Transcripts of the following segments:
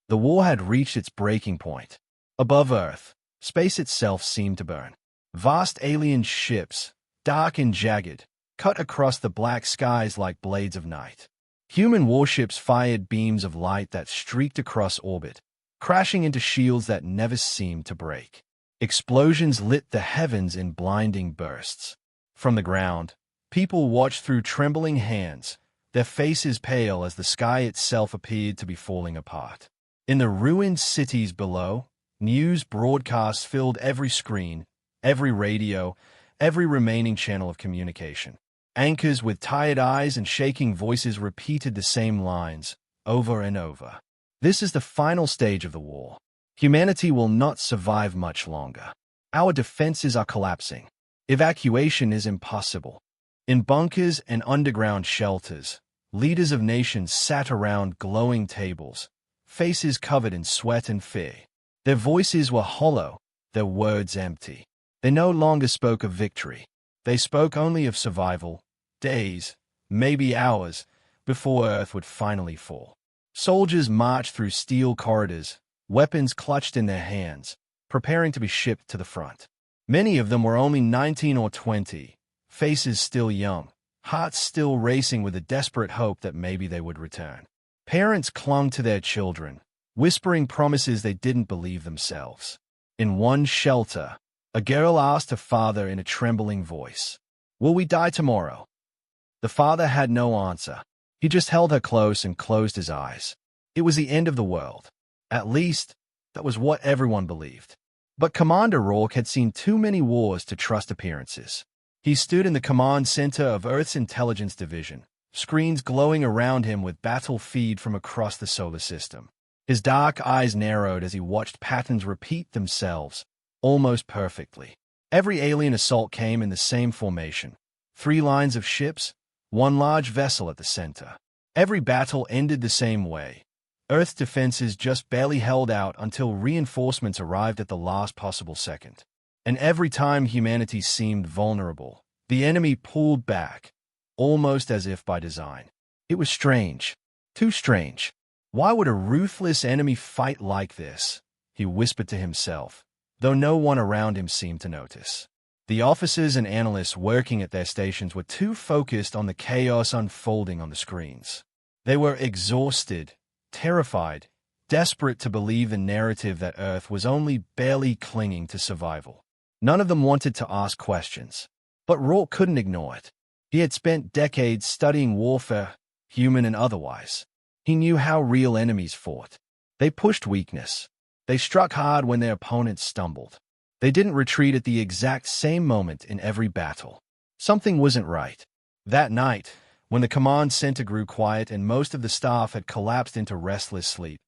The war had reached its breaking point. Above Earth, space itself seemed to burn. Vast alien ships, dark and jagged, cut across the black skies like blades of night. Human warships fired beams of light that streaked across orbit, crashing into shields that never seemed to break. Explosions lit the heavens in blinding bursts. From the ground, people watched through trembling hands, their faces pale as the sky itself appeared to be falling apart. In the ruined cities below, news broadcasts filled every screen, every radio, every remaining channel of communication. Anchors with tired eyes and shaking voices repeated the same lines, over and over. This is the final stage of the war. Humanity will not survive much longer. Our defenses are collapsing. Evacuation is impossible. In bunkers and underground shelters, leaders of nations sat around glowing tables, faces covered in sweat and fear. Their voices were hollow, their words empty. They no longer spoke of victory. They spoke only of survival, days, maybe hours, before Earth would finally fall. Soldiers marched through steel corridors, weapons clutched in their hands, preparing to be shipped to the front. Many of them were only 19 or 20, faces still young, hearts still racing with a desperate hope that maybe they would return. Parents clung to their children, whispering promises they didn't believe themselves. In one shelter, a girl asked her father in a trembling voice, "Will we die tomorrow?" The father had no answer. He just held her close and closed his eyes. It was the end of the world. At least, that was what everyone believed. But Commander Rourke had seen too many wars to trust appearances. He stood in the command center of Earth's intelligence division, screens glowing around him with battle feed from across the solar system. His dark eyes narrowed as he watched patterns repeat themselves, almost perfectly. Every alien assault came in the same formation. 3 lines of ships, 1 large vessel at the center. Every battle ended the same way. Earth's defenses just barely held out until reinforcements arrived at the last possible second. And every time humanity seemed vulnerable, the enemy pulled back, almost as if by design. It was strange. Too strange. Why would a ruthless enemy fight like this? He whispered to himself, though no one around him seemed to notice. The officers and analysts working at their stations were too focused on the chaos unfolding on the screens. They were exhausted, terrified, desperate to believe the narrative that Earth was only barely clinging to survival. None of them wanted to ask questions, but Rourke couldn't ignore it. He had spent decades studying warfare, human and otherwise. He knew how real enemies fought. They pushed weakness. They struck hard when their opponents stumbled. They didn't retreat at the exact same moment in every battle. Something wasn't right. That night, when the command center grew quiet and most of the staff had collapsed into restless sleep,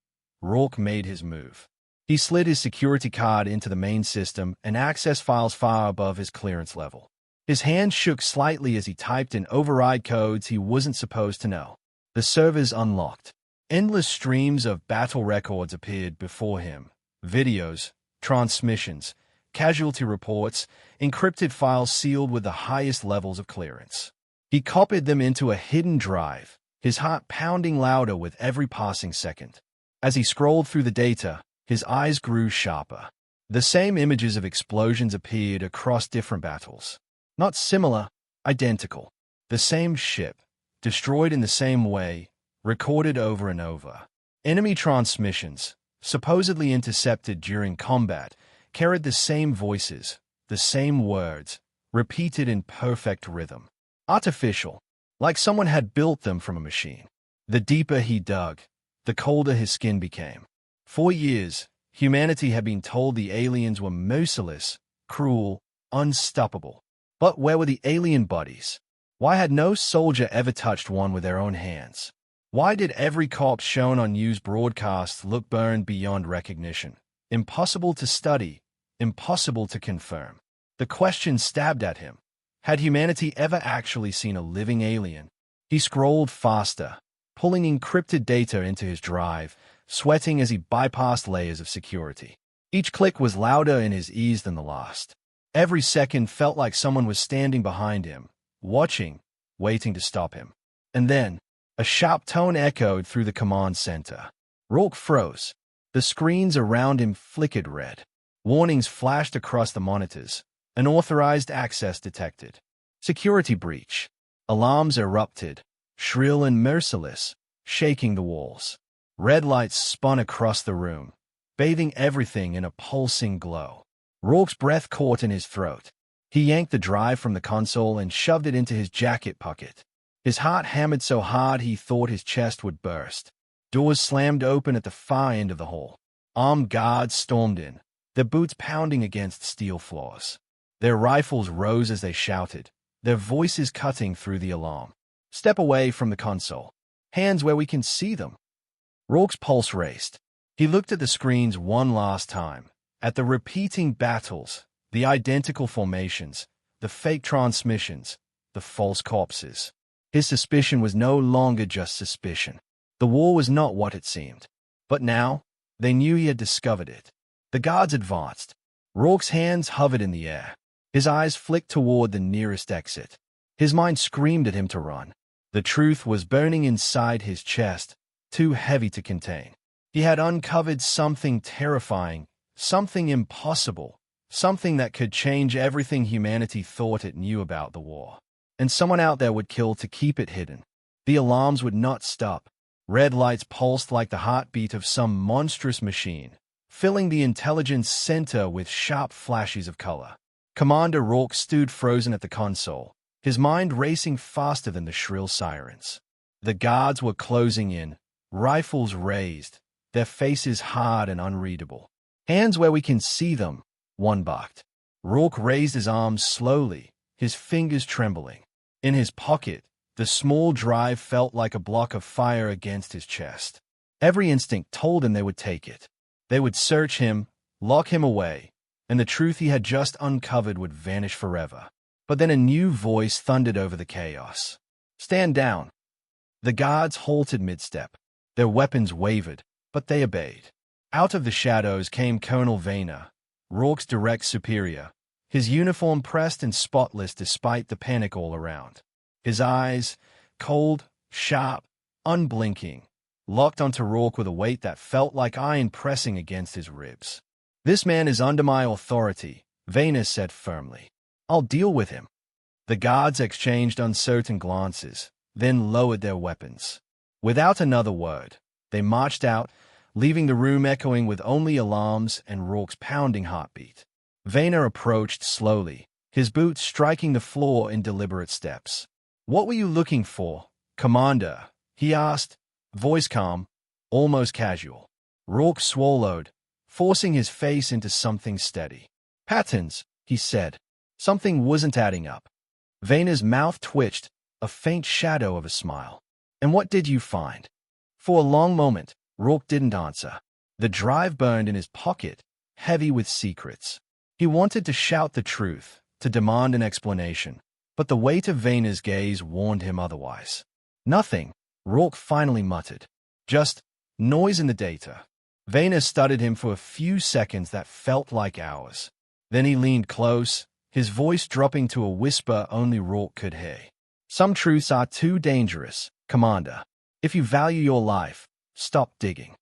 Rourke made his move. He slid his security card into the main system and accessed files far above his clearance level. His hand shook slightly as he typed in override codes he wasn't supposed to know. The servers unlocked. Endless streams of battle records appeared before him. Videos, transmissions, casualty reports, encrypted files sealed with the highest levels of clearance. He copied them into a hidden drive, his heart pounding louder with every passing second. As he scrolled through the data, his eyes grew sharper. The same images of explosions appeared across different battles. Not similar, identical. The same ship, destroyed in the same way, recorded over and over. Enemy transmissions, supposedly intercepted during combat, carried the same voices, the same words, repeated in perfect rhythm. Artificial, like someone had built them from a machine. The deeper he dug, the colder his skin became. For years, humanity had been told the aliens were merciless, cruel, unstoppable. But where were the alien bodies? Why had no soldier ever touched one with their own hands? Why did every corpse shown on news broadcasts look burned beyond recognition? Impossible to study, impossible to confirm. The question stabbed at him. Had humanity ever actually seen a living alien? He scrolled faster, pulling encrypted data into his drive, sweating as he bypassed layers of security. Each click was louder in his ears than the last. Every second felt like someone was standing behind him, watching, waiting to stop him. And then, a sharp tone echoed through the command center. Rourke froze. The screens around him flickered red. Warnings flashed across the monitors. Unauthorized access detected. Security breach. Alarms erupted, shrill and merciless, shaking the walls. Red lights spun across the room, bathing everything in a pulsing glow. Rourke's breath caught in his throat. He yanked the drive from the console and shoved it into his jacket pocket. His heart hammered so hard he thought his chest would burst. Doors slammed open at the far end of the hall. Armed guards stormed in, their boots pounding against steel floors. Their rifles rose as they shouted, their voices cutting through the alarm. Step away from the console. Hands where we can see them. Rourke's pulse raced. He looked at the screens one last time, at the repeating battles, the identical formations, the fake transmissions, the false corpses. His suspicion was no longer just suspicion. The war was not what it seemed. But now, they knew he had discovered it. The guards advanced. Rourke's hands hovered in the air. His eyes flicked toward the nearest exit. His mind screamed at him to run. The truth was burning inside his chest, too heavy to contain. He had uncovered something terrifying, something impossible, something that could change everything humanity thought it knew about the war. And someone out there would kill to keep it hidden. The alarms would not stop. Red lights pulsed like the heartbeat of some monstrous machine, filling the intelligence center with sharp flashes of color. Commander Rourke stood frozen at the console, his mind racing faster than the shrill sirens. The guards were closing in, rifles raised, their faces hard and unreadable. Hands where we can see them, one barked. Rourke raised his arms slowly, his fingers trembling. In his pocket, the small drive felt like a block of fire against his chest. Every instinct told him they would take it. They would search him, lock him away, and the truth he had just uncovered would vanish forever. But then a new voice thundered over the chaos. Stand down. The guards halted mid-step. Their weapons wavered, but they obeyed. Out of the shadows came Colonel Vayner, Rourke's direct superior, his uniform pressed and spotless despite the panic all around. His eyes, cold, sharp, unblinking, locked onto Rourke with a weight that felt like iron pressing against his ribs. This man is under my authority, Vayner said firmly. I'll deal with him. The guards exchanged uncertain glances, then lowered their weapons. Without another word, they marched out, leaving the room echoing with only alarms and Rourke's pounding heartbeat. Vayner approached slowly, his boots striking the floor in deliberate steps. What were you looking for, Commander? He asked, voice calm, almost casual. Rourke swallowed, forcing his face into something steady. Patterns, he said. Something wasn't adding up. Vayner's mouth twitched, a faint shadow of a smile. And what did you find? For a long moment, Rourke didn't answer. The drive burned in his pocket, heavy with secrets. He wanted to shout the truth, to demand an explanation, but the weight of Vayner's gaze warned him otherwise. Nothing, Rourke finally muttered. Just noise in the data. Vayner studied him for a few seconds that felt like hours. Then he leaned close, his voice dropping to a whisper only Rourke could hear. Some truths are too dangerous, Commander. If you value your life, stop digging.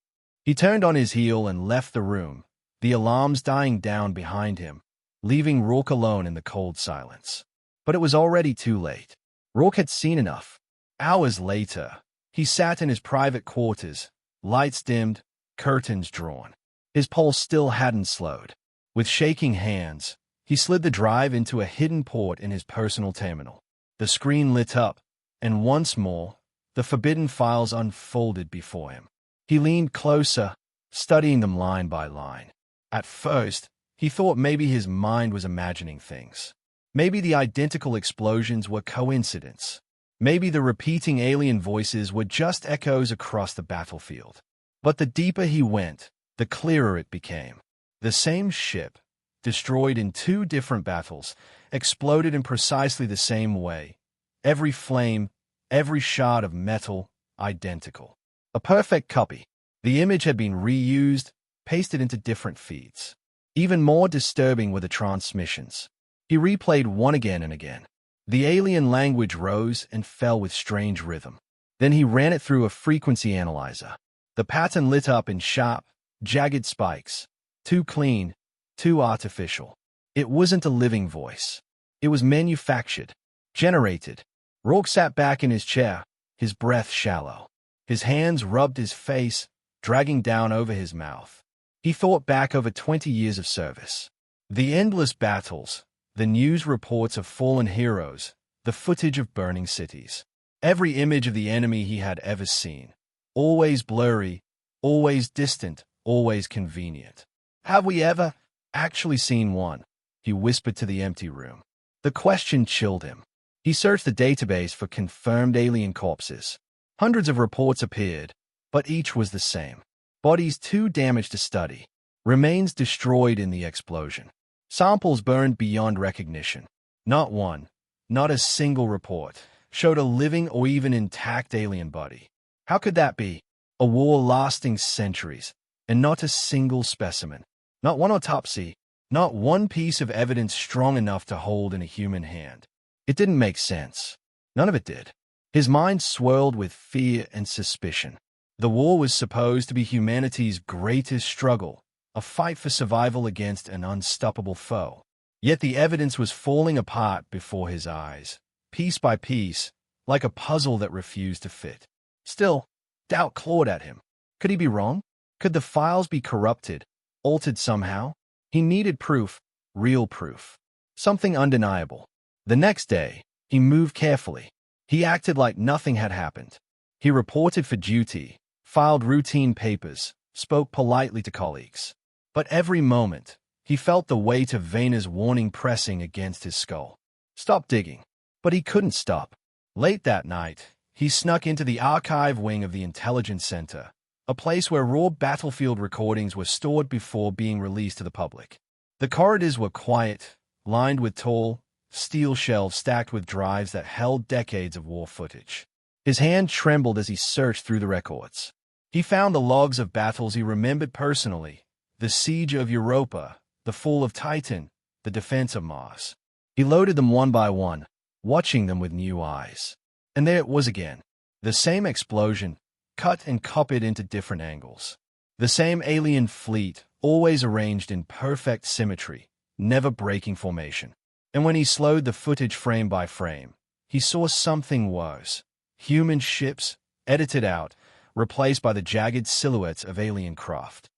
He turned on his heel and left the room, the alarms dying down behind him, leaving Rourke alone in the cold silence. But it was already too late. Rourke had seen enough. Hours later, he sat in his private quarters, lights dimmed, curtains drawn. His pulse still hadn't slowed. With shaking hands, he slid the drive into a hidden port in his personal terminal. The screen lit up, and once more, the forbidden files unfolded before him. He leaned closer, studying them line by line. At first, he thought maybe his mind was imagining things. Maybe the identical explosions were coincidence. Maybe the repeating alien voices were just echoes across the battlefield. But the deeper he went, the clearer it became. The same ship, destroyed in two different battles, exploded in precisely the same way. Every flame, every shard of metal, identical. A perfect copy. The image had been reused, pasted into different feeds. Even more disturbing were the transmissions. He replayed one again and again. The alien language rose and fell with strange rhythm. Then he ran it through a frequency analyzer. The pattern lit up in sharp, Jagged spikes. Too clean, too artificial. It wasn't a living voice. It was manufactured, generated. Rourke sat back in his chair, his breath shallow. His hands rubbed his face, dragging down over his mouth. He thought back over 20 years of service. The endless battles, the news reports of fallen heroes, the footage of burning cities. Every image of the enemy he had ever seen. Always blurry, always distant, always convenient. Have we ever actually seen one? He whispered to the empty room. The question chilled him. He searched the database for confirmed alien corpses. Hundreds of reports appeared, but each was the same. Bodies too damaged to study. Remains destroyed in the explosion. Samples burned beyond recognition. Not one, not a single report, showed a living or even intact alien body. How could that be? A war lasting centuries, and not a single specimen. Not one autopsy, not one piece of evidence strong enough to hold in a human hand. It didn't make sense. None of it did. His mind swirled with fear and suspicion. The war was supposed to be humanity's greatest struggle, a fight for survival against an unstoppable foe. Yet the evidence was falling apart before his eyes, piece by piece, like a puzzle that refused to fit. Still, doubt clawed at him. Could he be wrong? Could the files be corrupted, altered somehow? He needed proof, real proof. Something undeniable. The next day, he moved carefully. He acted like nothing had happened. He reported for duty, filed routine papers, spoke politely to colleagues. But every moment, he felt the weight of Vaina's warning pressing against his skull. Stop digging. But he couldn't stop. Late that night, he snuck into the archive wing of the Intelligence Center, a place where raw battlefield recordings were stored before being released to the public. The corridors were quiet, lined with tall, steel shelves stacked with drives that held decades of war footage. His hand trembled as he searched through the records. He found the logs of battles he remembered personally, the siege of Europa, the fall of Titan, the defense of Mars. He loaded them one by one, watching them with new eyes. And there it was again. The same explosion, cut and copied into different angles. The same alien fleet, always arranged in perfect symmetry, never breaking formation. And when he slowed the footage frame by frame, he saw something worse. Human ships, edited out, replaced by the jagged silhouettes of alien craft.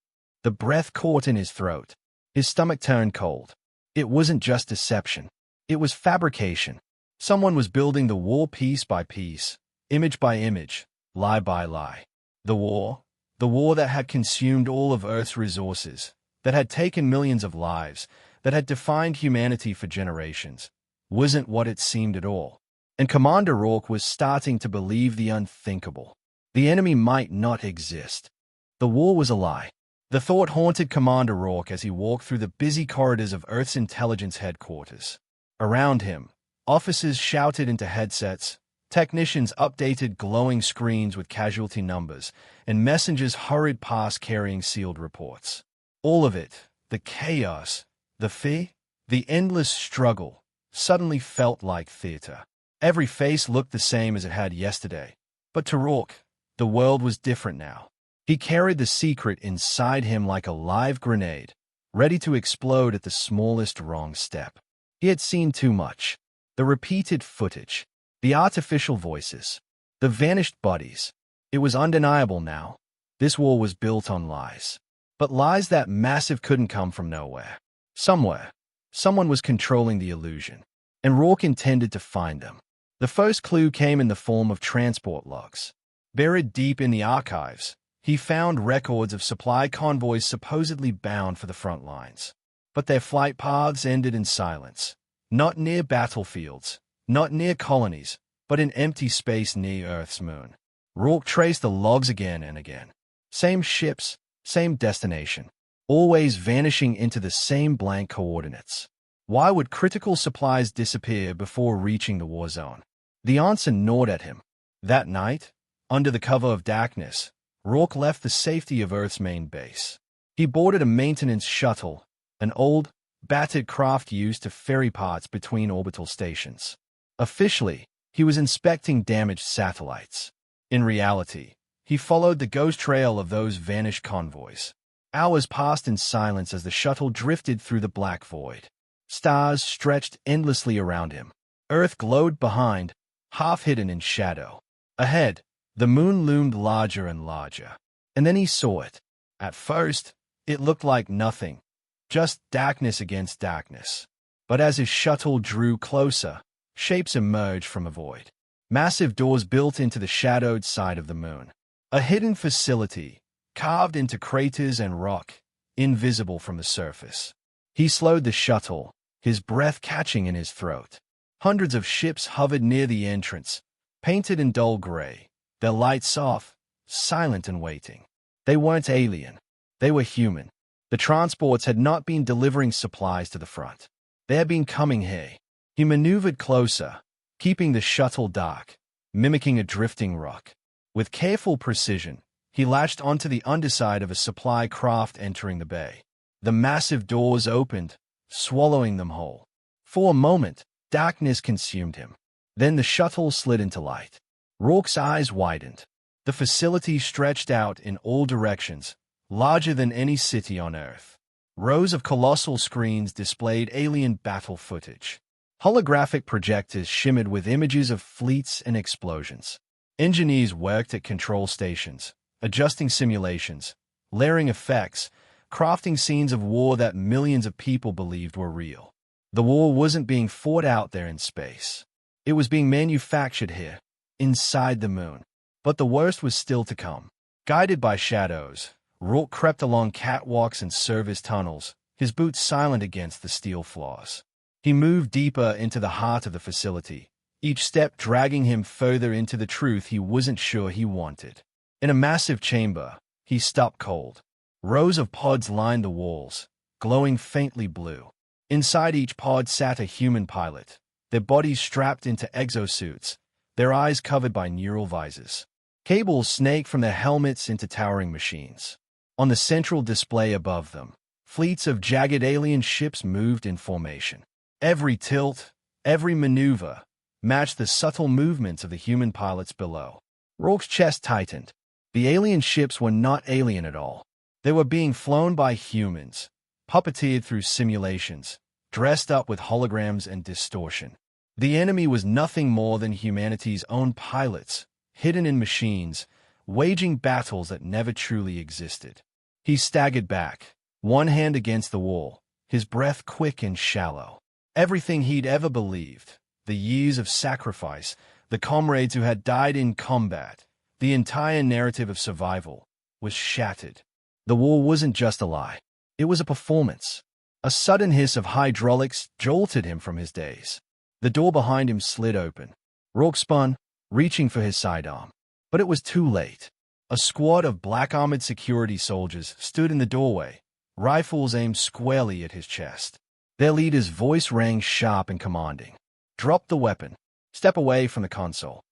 The breath caught in his throat. His stomach turned cold. It wasn't just deception. It was fabrication. Someone was building the war piece by piece, image by image, lie by lie. The war that had consumed all of Earth's resources, that had taken millions of lives, that had defined humanity for generations, wasn't what it seemed at all. And Commander Rourke was starting to believe the unthinkable. The enemy might not exist. The war was a lie. The thought haunted Commander Rourke as he walked through the busy corridors of Earth's intelligence headquarters. Around him, officers shouted into headsets, technicians updated glowing screens with casualty numbers, and messengers hurried past carrying sealed reports. All of it, the chaos, the fear, the endless struggle, suddenly felt like theater. Every face looked the same as it had yesterday. But to Rourke, the world was different now. He carried the secret inside him like a live grenade, ready to explode at the smallest wrong step. He had seen too much. The repeated footage, the artificial voices, the vanished bodies. It was undeniable now. This war was built on lies. But lies that massive couldn't come from nowhere. Somewhere, someone was controlling the illusion, and Rourke intended to find them. The first clue came in the form of transport logs. Buried deep in the archives, he found records of supply convoys supposedly bound for the front lines. But their flight paths ended in silence. Not near battlefields, not near colonies, but in empty space near Earth's moon. Rourke traced the logs again and again. Same ships, same destination, always vanishing into the same blank coordinates. Why would critical supplies disappear before reaching the war zone? The answer gnawed at him. That night, under the cover of darkness, Rourke left the safety of Earth's main base. He boarded a maintenance shuttle, an old, battered craft used to ferry parts between orbital stations. Officially, he was inspecting damaged satellites. In reality, he followed the ghost trail of those vanished convoys. Hours passed in silence as the shuttle drifted through the black void. Stars stretched endlessly around him. Earth glowed behind, half hidden in shadow. Ahead, the moon loomed larger and larger. And then he saw it. At first, it looked like nothing, just darkness against darkness. But as his shuttle drew closer, shapes emerged from a void. Massive doors built into the shadowed side of the moon. A hidden facility, carved into craters and rock, invisible from the surface. He slowed the shuttle, his breath catching in his throat. Hundreds of ships hovered near the entrance, painted in dull gray, their lights off, silent and waiting. They weren't alien. They were human. The transports had not been delivering supplies to the front. They had been coming here. He maneuvered closer, keeping the shuttle dark, mimicking a drifting rock. With careful precision, he latched onto the underside of a supply craft entering the bay. The massive doors opened, swallowing them whole. For a moment, darkness consumed him. Then the shuttle slid into light. Rourke's eyes widened. The facility stretched out in all directions, larger than any city on Earth. Rows of colossal screens displayed alien battle footage. Holographic projectors shimmered with images of fleets and explosions. Engineers worked at control stations, adjusting simulations, layering effects, crafting scenes of war that millions of people believed were real. The war wasn't being fought out there in space. It was being manufactured here, inside the moon. But the worst was still to come. Guided by shadows, Rourke crept along catwalks and service tunnels, his boots silent against the steel floors. He moved deeper into the heart of the facility, each step dragging him further into the truth he wasn't sure he wanted. In a massive chamber, he stopped cold. Rows of pods lined the walls, glowing faintly blue. Inside each pod sat a human pilot, their bodies strapped into exosuits, their eyes covered by neural visors. Cables snaked from their helmets into towering machines. On the central display above them, fleets of jagged alien ships moved in formation. Every tilt, every maneuver, matched the subtle movements of the human pilots below. Rourke's chest tightened. The alien ships were not alien at all. They were being flown by humans, puppeteered through simulations, dressed up with holograms and distortion. The enemy was nothing more than humanity's own pilots, hidden in machines, waging battles that never truly existed. He staggered back, one hand against the wall, his breath quick and shallow. Everything he'd ever believed, the years of sacrifice, the comrades who had died in combat, the entire narrative of survival, was shattered. The war wasn't just a lie. It was a performance. A sudden hiss of hydraulics jolted him from his daze. The door behind him slid open. Rourke spun, reaching for his sidearm. But it was too late. A squad of black-armored security soldiers stood in the doorway, rifles aimed squarely at his chest. Their leader's voice rang sharp and commanding. "Drop the weapon. Step away from the console."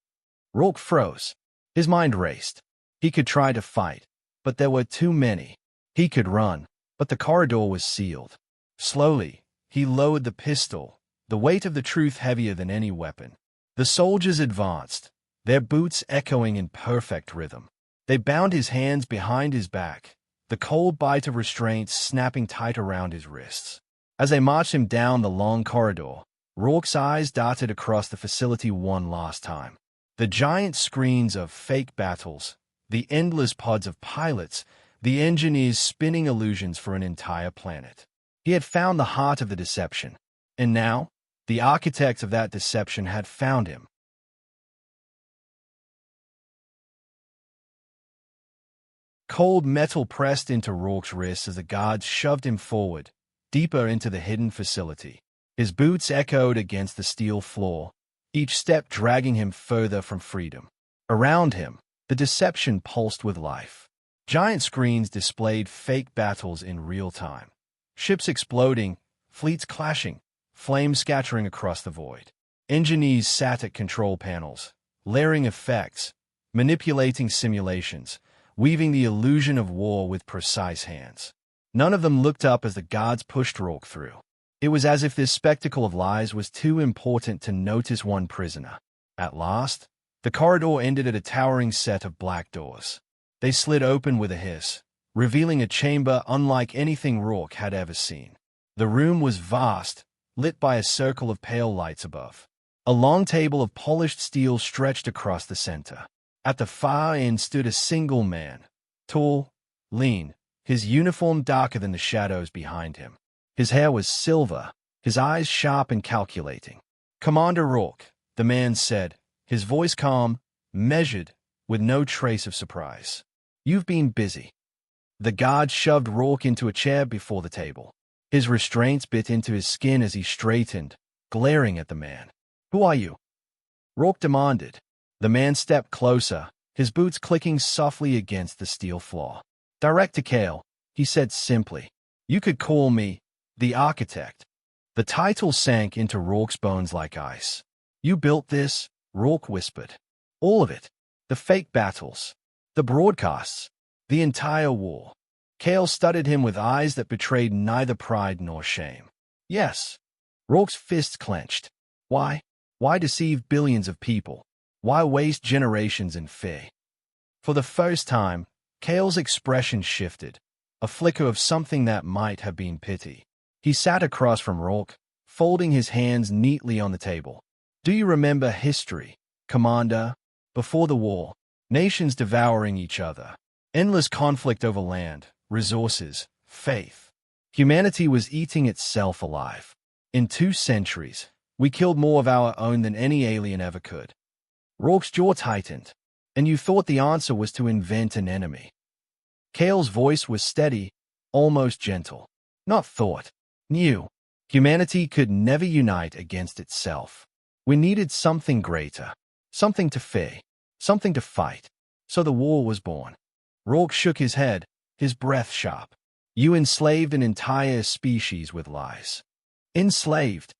Rourke froze. His mind raced. He could try to fight, but there were too many. He could run, but the corridor was sealed. Slowly, he lowered the pistol, the weight of the truth heavier than any weapon. The soldiers advanced, their boots echoing in perfect rhythm. They bound his hands behind his back, the cold bite of restraint snapping tight around his wrists. As they marched him down the long corridor, Rourke's eyes darted across the facility one last time. The giant screens of fake battles, the endless pods of pilots, the engineers spinning illusions for an entire planet. He had found the heart of the deception, and now, the architects of that deception had found him. Cold metal pressed into Rourke's wrists as the guards shoved him forward, deeper into the hidden facility. His boots echoed against the steel floor, each step dragging him further from freedom. Around him, the deception pulsed with life. Giant screens displayed fake battles in real time. Ships exploding, fleets clashing, flames scattering across the void. Engineers sat at control panels, layering effects, manipulating simulations, weaving the illusion of war with precise hands. None of them looked up as the guards pushed Rourke through. It was as if this spectacle of lies was too important to notice one prisoner. At last, the corridor ended at a towering set of black doors. They slid open with a hiss. revealing a chamber unlike anything Rourke had ever seen. The room was vast, lit by a circle of pale lights above. A long table of polished steel stretched across the center. At the far end stood a single man, tall, lean, his uniform darker than the shadows behind him. His hair was silver, his eyes sharp and calculating. "Commander Rourke," the man said, his voice calm, measured, with no trace of surprise. "You've been busy." The guard shoved Rourke into a chair before the table. His restraints bit into his skin as he straightened, glaring at the man. "Who are you?" Rourke demanded. The man stepped closer, his boots clicking softly against the steel floor. "Direct to Kale," he said simply. "You could call me the Architect." The title sank into Rourke's bones like ice. "You built this?" Rourke whispered. "All of it. The fake battles. The broadcasts. The entire war." Kale studied him with eyes that betrayed neither pride nor shame. "Yes." Rourke's fists clenched. "Why? Why deceive billions of people? Why waste generations in fear?" For the first time, Kale's expression shifted, a flicker of something that might have been pity. He sat across from Rourke, folding his hands neatly on the table. "Do you remember history, Commander? Before the war, nations devouring each other, endless conflict over land, resources, faith. Humanity was eating itself alive. In 2 centuries, we killed more of our own than any alien ever could." Rourke's jaw tightened. "And you thought the answer was to invent an enemy." Kale's voice was steady, almost gentle. "Not thought. Knew. Humanity could never unite against itself. We needed something greater, something to fear, something to fight. So the war was born." Rourke shook his head, his breath sharp. "You enslaved an entire species with lies." "Enslaved?"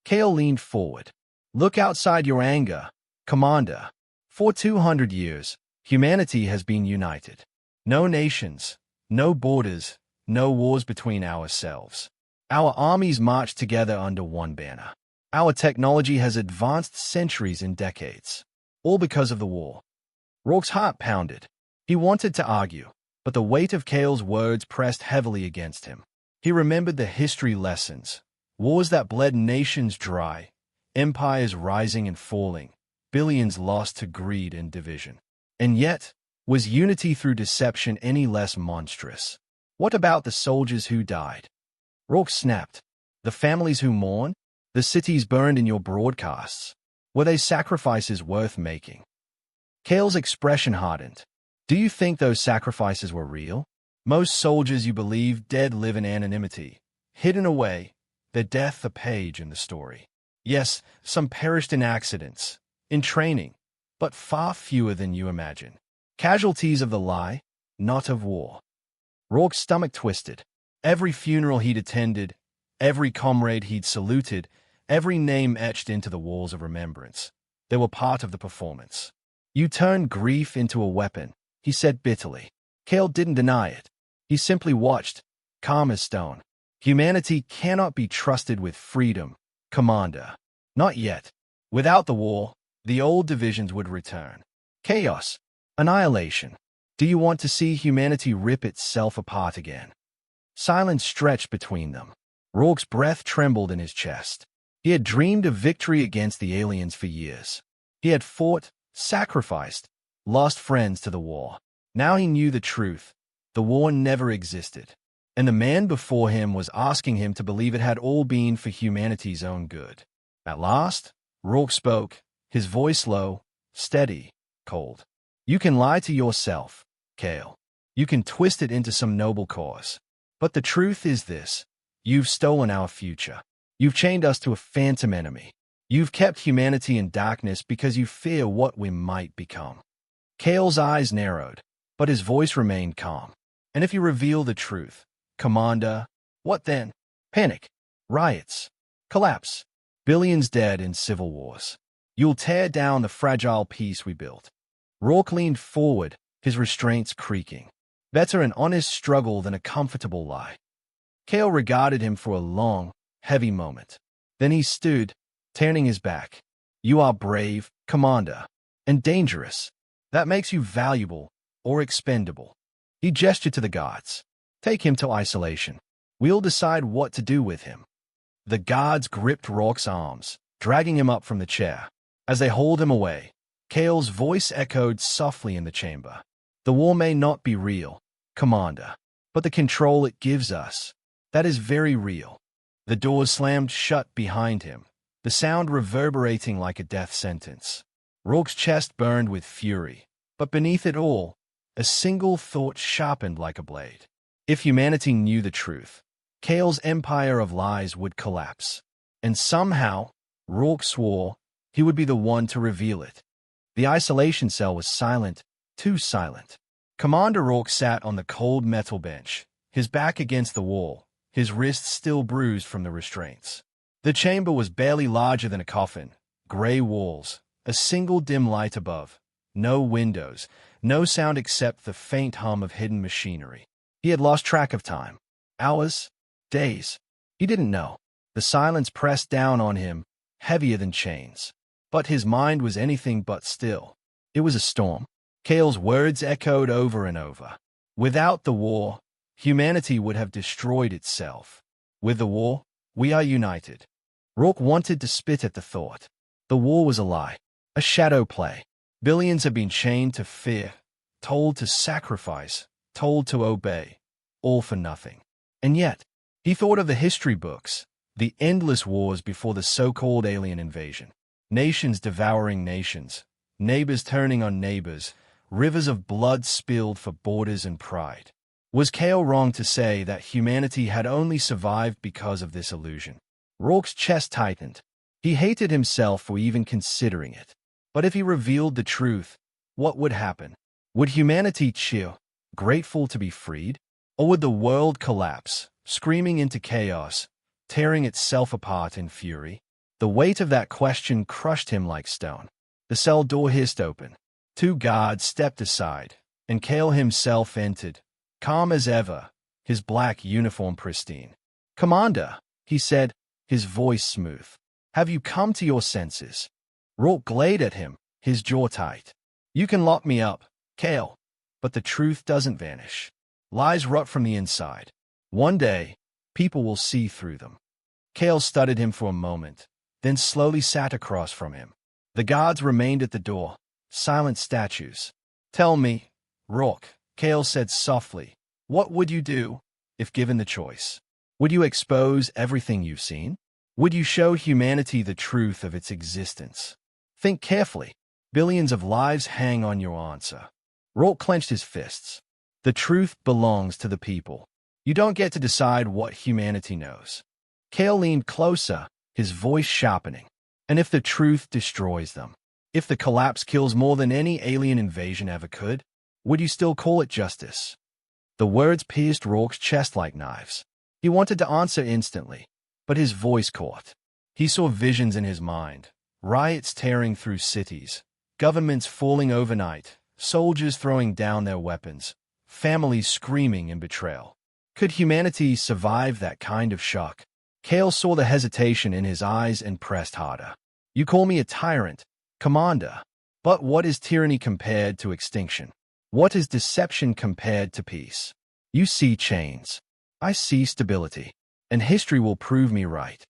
Kale leaned forward. "Look outside your anger, Commander. For 200 years, humanity has been united. No nations, no borders, no wars between ourselves. Our armies march together under one banner. Our technology has advanced centuries and decades, all because of the war." Rourke's heart pounded. He wanted to argue, but the weight of Kale's words pressed heavily against him. He remembered the history lessons, wars that bled nations dry, empires rising and falling, billions lost to greed and division. And yet, was unity through deception any less monstrous? What about the soldiers who died? Rourke snapped. "The families who mourn? The cities burned in your broadcasts? Were they sacrifices worth making?" Kale's expression hardened. "Do you think those sacrifices were real? Most soldiers you believe dead live in anonymity, hidden away, their death a page in the story. Yes, some perished in accidents, in training, but far fewer than you imagine. Casualties of the lie, not of war." Rourke's stomach twisted. Every funeral he'd attended, every comrade he'd saluted, every name etched into the walls of remembrance. They were part of the performance. "You turned grief into a weapon," he said bitterly. Kale didn't deny it. He simply watched, calm as stone. "Humanity cannot be trusted with freedom, Commander. Not yet. Without the war, the old divisions would return. Chaos, annihilation. Do you want to see humanity rip itself apart again?" Silence stretched between them. Rourke's breath trembled in his chest. He had dreamed of victory against the aliens for years. He had fought, sacrificed, lost friends to the war. Now he knew the truth. The war never existed. And the man before him was asking him to believe it had all been for humanity's own good. At last, Rourke spoke, his voice low, steady, cold. "You can lie to yourself, Kale. You can twist it into some noble cause. But the truth is this: you've stolen our future. You've chained us to a phantom enemy. You've kept humanity in darkness because you fear what we might become." Kale's eyes narrowed, but his voice remained calm. "And if you reveal the truth, Commander, what then? Panic, riots, collapse, billions dead in civil wars. You'll tear down the fragile peace we built." Rourke leaned forward, his restraints creaking. Better an honest struggle than a comfortable lie. Kale regarded him for a long, heavy moment. Then he stood, turning his back. "You are brave, Commander, and dangerous. That makes you valuable or expendable. He gestured to the guards. Take him to isolation. We'll decide what to do with him. The guards gripped Rourke's arms, dragging him up from the chair. As they hauled him away, Kale's voice echoed softly in the chamber. The war may not be real, Commander, but the control it gives us, that is very real. The doors slammed shut behind him, the sound reverberating like a death sentence. Rourke's chest burned with fury, but beneath it all, a single thought sharpened like a blade. If humanity knew the truth, Kale's empire of lies would collapse. And somehow, Rourke swore, he would be the one to reveal it. The isolation cell was silent, too silent. Commander Rourke sat on the cold metal bench, his back against the wall, his wrists still bruised from the restraints. The chamber was barely larger than a coffin, gray walls, a single dim light above, no windows, no sound except the faint hum of hidden machinery. He had lost track of time. Hours, days. He didn't know. The silence pressed down on him, heavier than chains. But his mind was anything but still. It was a storm. Kale's words echoed over and over. Without the war, humanity would have destroyed itself. With the war, we are united. Rourke wanted to spit at the thought. The war was a lie, a shadow play. Billions have been chained to fear, told to sacrifice, told to obey, all for nothing. And yet, he thought of the history books, the endless wars before the so-called alien invasion. Nations devouring nations, neighbors turning on neighbors, rivers of blood spilled for borders and pride. Was Kale wrong to say that humanity had only survived because of this illusion? Rourke's chest tightened. He hated himself for even considering it. But if he revealed the truth, what would happen? Would humanity cheer, grateful to be freed? Or would the world collapse, screaming into chaos, tearing itself apart in fury? The weight of that question crushed him like stone. The cell door hissed open. 2 guards stepped aside, and Kale himself entered, calm as ever, his black uniform pristine. "Commander," he said, his voice smooth, "have you come to your senses?" Rourke glared at him, his jaw tight. "You can lock me up, Kale, but the truth doesn't vanish. Lies rot from the inside. One day, people will see through them." Kale studied him for a moment, then slowly sat across from him. The guards remained at the door, silent statues. "Tell me, Rourke," Kale said softly, "what would you do, if given the choice? Would you expose everything you've seen? Would you show humanity the truth of its existence? Think carefully. Billions of lives hang on your answer." Rourke clenched his fists. "The truth belongs to the people. You don't get to decide what humanity knows." Kale leaned closer, his voice sharpening. "And if the truth destroys them? If the collapse kills more than any alien invasion ever could? Would you still call it justice?" The words pierced Rourke's chest like knives. He wanted to answer instantly, but his voice caught. He saw visions in his mind, riots tearing through cities, governments falling overnight, soldiers throwing down their weapons, families screaming in betrayal. Could humanity survive that kind of shock? Kale saw the hesitation in his eyes and pressed harder. "You call me a tyrant, Commander, but what is tyranny compared to extinction? What is deception compared to peace? You see chains. I see stability, and history will prove me right."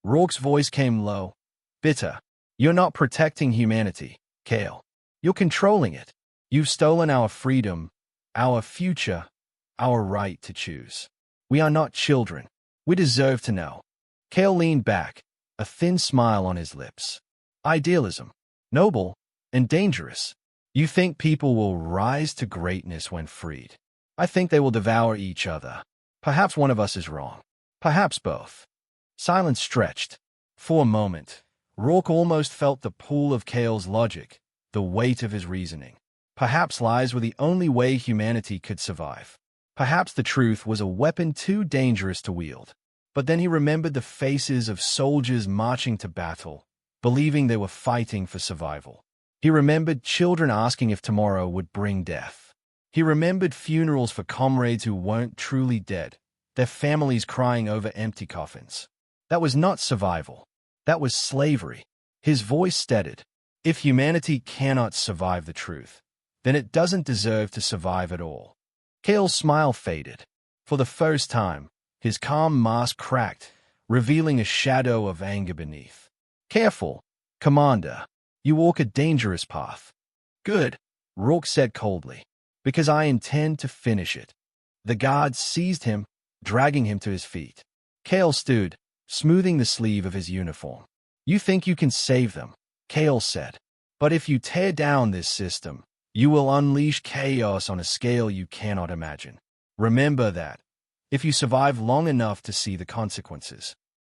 Rourke's voice came low, bitter. "You're not protecting humanity, Kale. You're controlling it. You've stolen our freedom, our future, our right to choose. We are not children. We deserve to know." Kale leaned back, a thin smile on his lips. "Idealism, noble and dangerous. You think people will rise to greatness when freed. I think they will devour each other. Perhaps one of us is wrong. Perhaps both." Silence stretched. For a moment, Rourke almost felt the pull of Kale's logic, the weight of his reasoning. Perhaps lies were the only way humanity could survive. Perhaps the truth was a weapon too dangerous to wield. But then he remembered the faces of soldiers marching to battle, believing they were fighting for survival. He remembered children asking if tomorrow would bring death. He remembered funerals for comrades who weren't truly dead, their families crying over empty coffins. That was not survival. That was slavery. His voice steadied. If humanity cannot survive the truth, then it doesn't deserve to survive at all. Kale's smile faded. For the first time, his calm mask cracked, revealing a shadow of anger beneath. Careful, Commander. You walk a dangerous path. Good, Rourke said coldly. Because I intend to finish it. The guards seized him, dragging him to his feet. Kale stood, smoothing the sleeve of his uniform. You think you can save them, Kale said. But if you tear down this system, you will unleash chaos on a scale you cannot imagine. Remember that. If you survive long enough to see the consequences.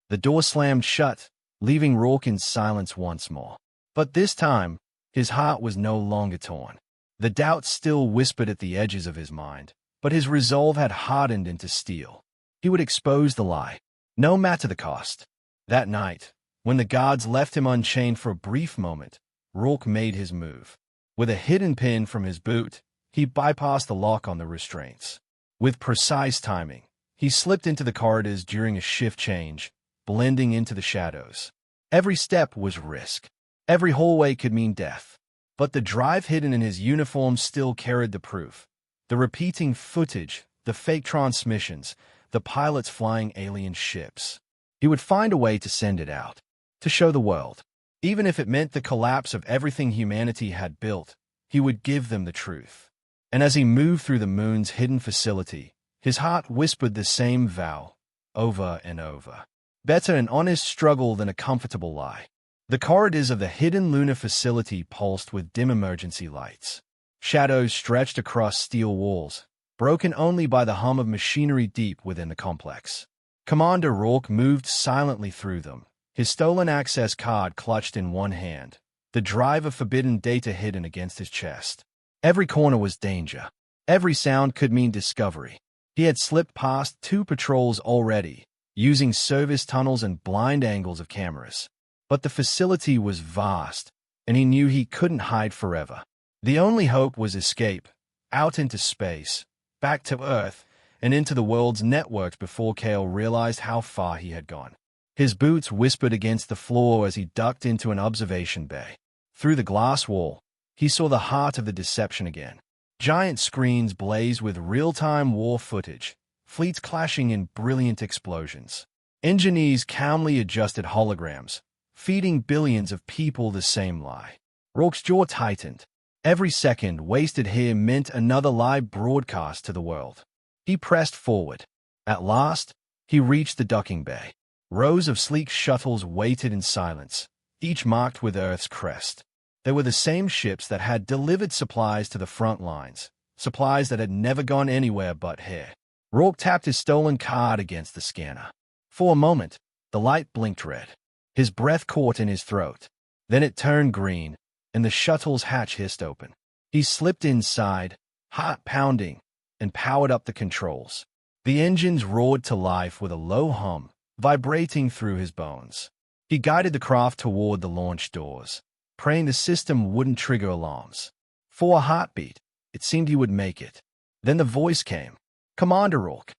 The door slammed shut, leaving Rourke in silence once more. But this time, his heart was no longer torn. The doubt still whispered at the edges of his mind, but his resolve had hardened into steel. He would expose the lie, no matter the cost. That night, when the guards left him unchained for a brief moment, Rourke made his move. With a hidden pin from his boot, he bypassed the lock on the restraints. With precise timing, he slipped into the corridors during a shift change, blending into the shadows. Every step was risk. Every hallway could mean death. But the drive hidden in his uniform still carried the proof. The repeating footage, the fake transmissions, the pilots flying alien ships. He would find a way to send it out, to show the world. Even if it meant the collapse of everything humanity had built, he would give them the truth. And as he moved through the moon's hidden facility, his heart whispered the same vow, over and over. Better an honest struggle than a comfortable lie. The corridors of the hidden lunar facility pulsed with dim emergency lights. Shadows stretched across steel walls, broken only by the hum of machinery deep within the complex. Commander Rourke moved silently through them, his stolen access card clutched in one hand, the drive of forbidden data hidden against his chest. Every corner was danger. Every sound could mean discovery. He had slipped past 2 patrols already, using service tunnels and blind angles of cameras. But the facility was vast, and he knew he couldn't hide forever. The only hope was escape, out into space, back to Earth, and into the world's networks before Kale realized how far he had gone. His boots whispered against the floor as he ducked into an observation bay. Through the glass wall, he saw the heart of the deception again. Giant screens blazed with real-time war footage, fleets clashing in brilliant explosions. Engineers calmly adjusted holograms, feeding billions of people the same lie. Rourke's jaw tightened. Every second wasted here meant another live broadcast to the world. He pressed forward. At last, he reached the docking bay. Rows of sleek shuttles waited in silence, each marked with Earth's crest. They were the same ships that had delivered supplies to the front lines, supplies that had never gone anywhere but here. Rourke tapped his stolen card against the scanner. For a moment, the light blinked red. His breath caught in his throat. Then it turned green, and the shuttle's hatch hissed open. He slipped inside, heart pounding, and powered up the controls. The engines roared to life with a low hum, vibrating through his bones. He guided the craft toward the launch doors, praying the system wouldn't trigger alarms. For a heartbeat, it seemed he would make it. Then the voice came. Commander Rourke.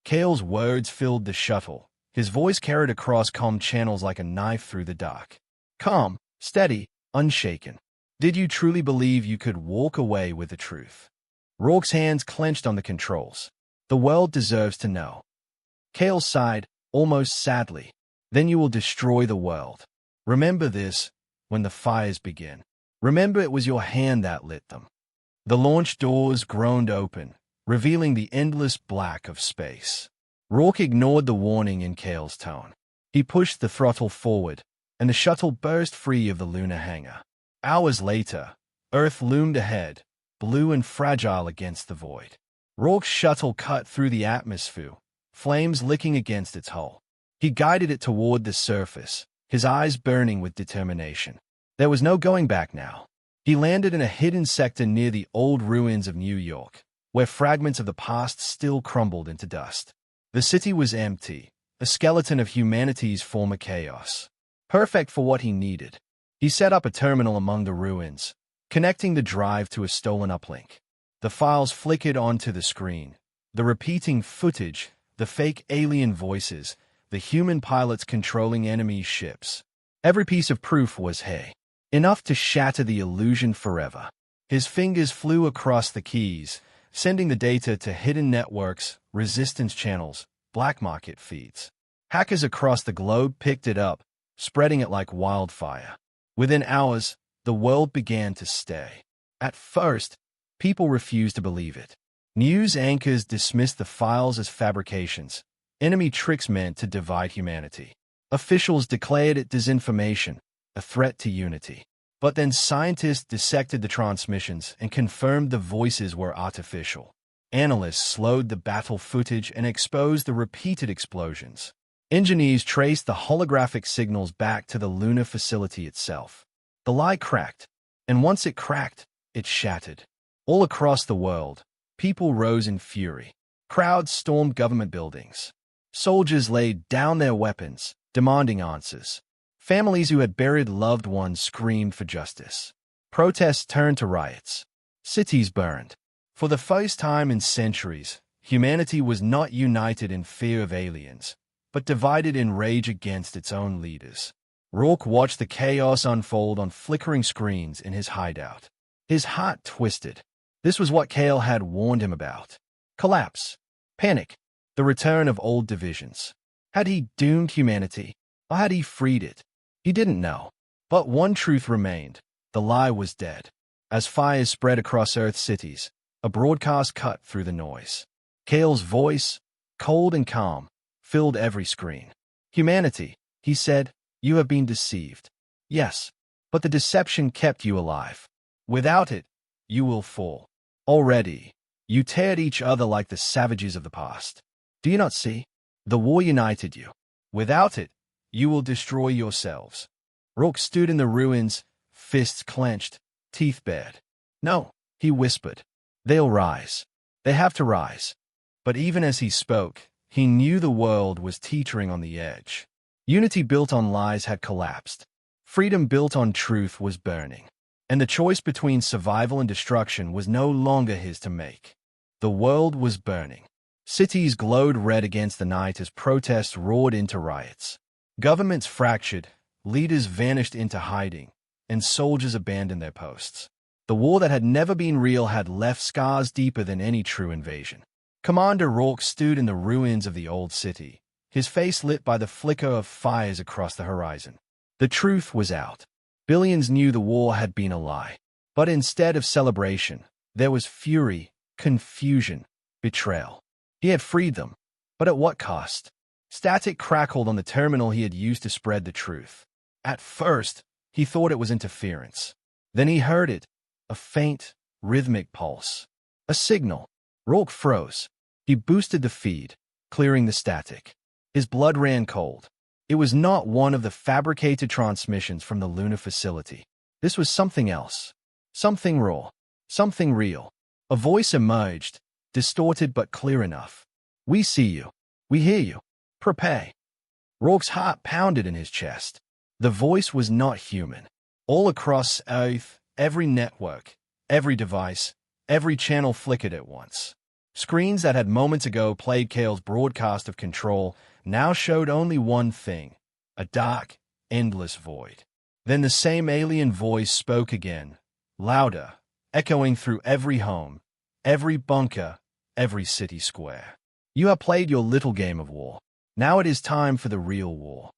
Kale's words filled the shuttle. His voice carried across comm channels like a knife through the dark. Calm, steady, unshaken. Did you truly believe you could walk away with the truth? Rourke's hands clenched on the controls. The world deserves to know. Kale sighed, almost sadly. Then you will destroy the world. Remember this when the fires begin. Remember it was your hand that lit them. The launch doors groaned open, revealing the endless black of space. Rourke ignored the warning in Kale's tone. He pushed the throttle forward, and the shuttle burst free of the lunar hangar. Hours later, Earth loomed ahead, blue and fragile against the void. Rourke's shuttle cut through the atmosphere, flames licking against its hull. He guided it toward the surface, his eyes burning with determination. There was no going back now. He landed in a hidden sector near the old ruins of New York, where fragments of the past still crumbled into dust. The city was empty, a skeleton of humanity's former chaos. Perfect for what he needed. He set up a terminal among the ruins, connecting the drive to a stolen uplink. The files flickered onto the screen. The repeating footage, the fake alien voices, the human pilots controlling enemy ships. Every piece of proof was enough to shatter the illusion forever. His fingers flew across the keys, sending the data to hidden networks, resistance channels, black market feeds. Hackers across the globe picked it up, spreading it like wildfire. Within hours, the world began to stay. At first, people refused to believe it. News anchors dismissed the files as fabrications, enemy tricks meant to divide humanity. Officials declared it disinformation, a threat to unity. But then scientists dissected the transmissions and confirmed the voices were artificial. Analysts slowed the battle footage and exposed the repeated explosions. Engineers traced the holographic signals back to the lunar facility itself. The lie cracked, and once it cracked, it shattered. All across the world, people rose in fury. Crowds stormed government buildings. Soldiers laid down their weapons, demanding answers. Families who had buried loved ones screamed for justice. Protests turned to riots. Cities burned. For the first time in centuries, humanity was not united in fear of aliens, but divided in rage against its own leaders. Rourke watched the chaos unfold on flickering screens in his hideout. His heart twisted. This was what Kale had warned him about. Collapse. Panic. The return of old divisions. Had he doomed humanity, or had he freed it? He didn't know. But one truth remained. The lie was dead. As fires spread across Earth's cities, a broadcast cut through the noise. Kale's voice, cold and calm, filled every screen. Humanity, he said, you have been deceived. Yes, but the deception kept you alive. Without it, you will fall. Already, you tear at each other like the savages of the past. Do you not see? The war united you. Without it, you will destroy yourselves. Rourke stood in the ruins, fists clenched, teeth bared. No, he whispered. They'll rise. They have to rise. But even as he spoke, he knew the world was teetering on the edge. Unity built on lies had collapsed. Freedom built on truth was burning. And the choice between survival and destruction was no longer his to make. The world was burning. Cities glowed red against the night as protests roared into riots. Governments fractured, leaders vanished into hiding, and soldiers abandoned their posts. The war that had never been real had left scars deeper than any true invasion. Commander Rourke stood in the ruins of the old city, his face lit by the flicker of fires across the horizon. The truth was out. Billions knew the war had been a lie. But instead of celebration, there was fury, confusion, betrayal. He had freed them, but at what cost? Static crackled on the terminal he had used to spread the truth. At first, he thought it was interference. Then he heard it, a faint, rhythmic pulse. A signal. Rourke froze. He boosted the feed, clearing the static. His blood ran cold. It was not one of the fabricated transmissions from the lunar facility. This was something else. Something raw. Something real. A voice emerged, distorted but clear enough. We see you. We hear you. Prepare. Rourke's heart pounded in his chest. The voice was not human. All across Earth, every network, every device, every channel flickered at once. Screens that had moments ago played Kale's broadcast of control now showed only one thing, a dark, endless void. Then the same alien voice spoke again, louder, echoing through every home, every bunker, every city square. You have played your little game of war. Now it is time for the real war.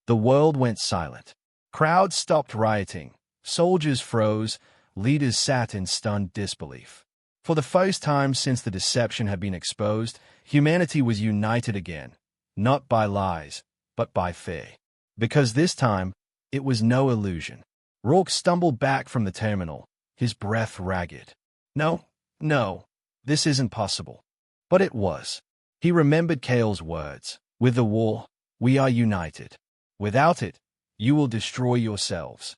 The world went silent. Crowds stopped rioting. Soldiers froze. Leaders sat in stunned disbelief. For the first time since the deception had been exposed, humanity was united again, not by lies, but by fear. Because this time, it was no illusion. Rourke stumbled back from the terminal, his breath ragged. No, this isn't possible. But it was. He remembered Kale's words. With the war, we are united. Without it, you will destroy yourselves.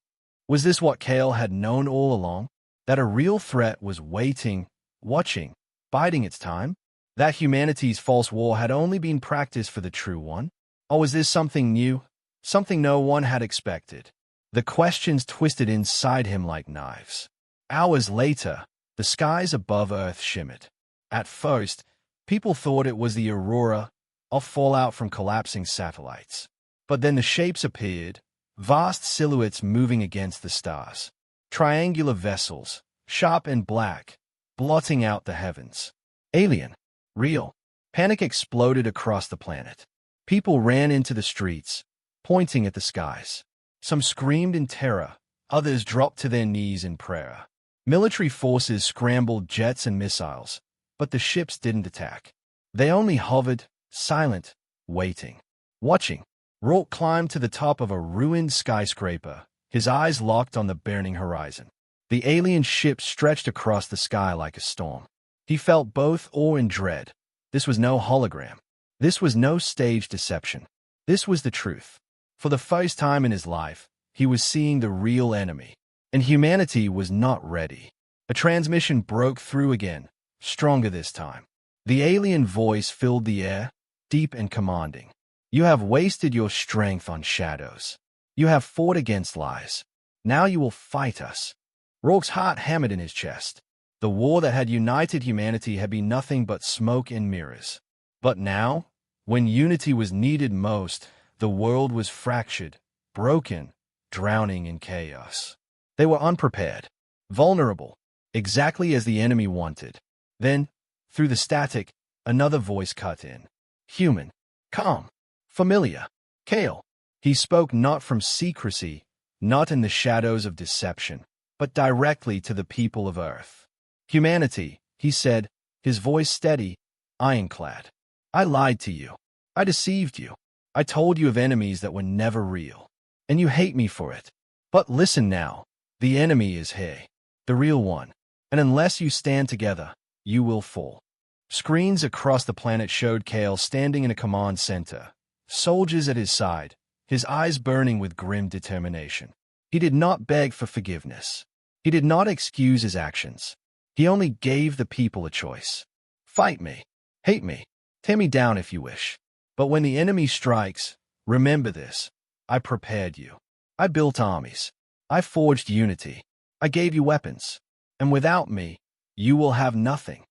Was this what Kale had known all along? That a real threat was waiting, watching, biding its time? That humanity's false war had only been practiced for the true one? Or was this something new, something no one had expected? The questions twisted inside him like knives. Hours later, the skies above Earth shimmered. At first, people thought it was the aurora, or fallout from collapsing satellites. But then the shapes appeared, vast silhouettes moving against the stars. Triangular vessels, sharp and black, blotting out the heavens. Alien. Real. Panic exploded across the planet. People ran into the streets, pointing at the skies. Some screamed in terror, others dropped to their knees in prayer. Military forces scrambled jets and missiles, but the ships didn't attack. They only hovered, silent, waiting, watching. Rourke climbed to the top of a ruined skyscraper, his eyes locked on the burning horizon. The alien ship stretched across the sky like a storm. He felt both awe and dread. This was no hologram. This was no staged deception. This was the truth. For the first time in his life, he was seeing the real enemy. And humanity was not ready. A transmission broke through again, stronger this time. The alien voice filled the air, deep and commanding. You have wasted your strength on shadows. You have fought against lies. Now you will fight us. Rourke's heart hammered in his chest. The war that had united humanity had been nothing but smoke and mirrors. But now, when unity was needed most, the world was fractured, broken, drowning in chaos. They were unprepared, vulnerable, exactly as the enemy wanted. Then, through the static, another voice cut in. Human, calm, familiar, Kale. He spoke not from secrecy, not in the shadows of deception, but directly to the people of Earth. Humanity, he said, his voice steady, ironclad. I lied to you. I deceived you. I told you of enemies that were never real. And you hate me for it. But listen now. The enemy is here, the real one. And unless you stand together, you will fall. Screens across the planet showed Kale standing in a command center, soldiers at his side, his eyes burning with grim determination. He did not beg for forgiveness. He did not excuse his actions. He only gave the people a choice. Fight me. Hate me. Tear me down if you wish. But when the enemy strikes, remember this. I prepared you. I built armies. I forged unity. I gave you weapons. And without me, you will have nothing.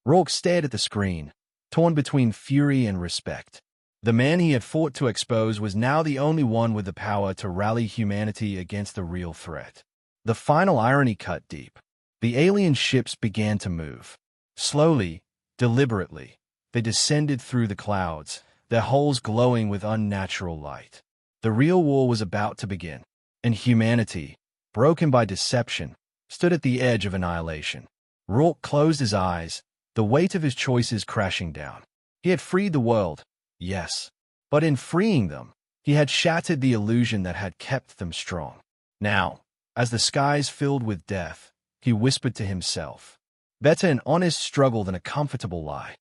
Rourke stared at the screen, torn between fury and respect. The man he had fought to expose was now the only one with the power to rally humanity against the real threat. The final irony cut deep. The alien ships began to move. Slowly, deliberately, they descended through the clouds, their hulls glowing with unnatural light. The real war was about to begin, and humanity, broken by deception, stood at the edge of annihilation. Rourke closed his eyes, the weight of his choices crashing down. He had freed the world, yes, but in freeing them, he had shattered the illusion that had kept them strong. Now, as the skies filled with death, he whispered to himself, better an honest struggle than a comfortable lie.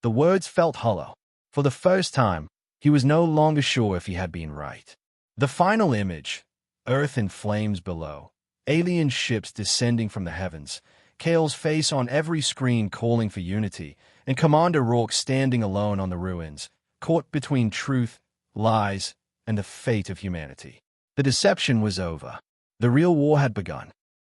The words felt hollow. For the first time, he was no longer sure if he had been right. The final image, Earth in flames below, alien ships descending from the heavens, Kale's face on every screen calling for unity, and Commander Rourke standing alone on the ruins, caught between truth, lies, and the fate of humanity. The deception was over. The real war had begun.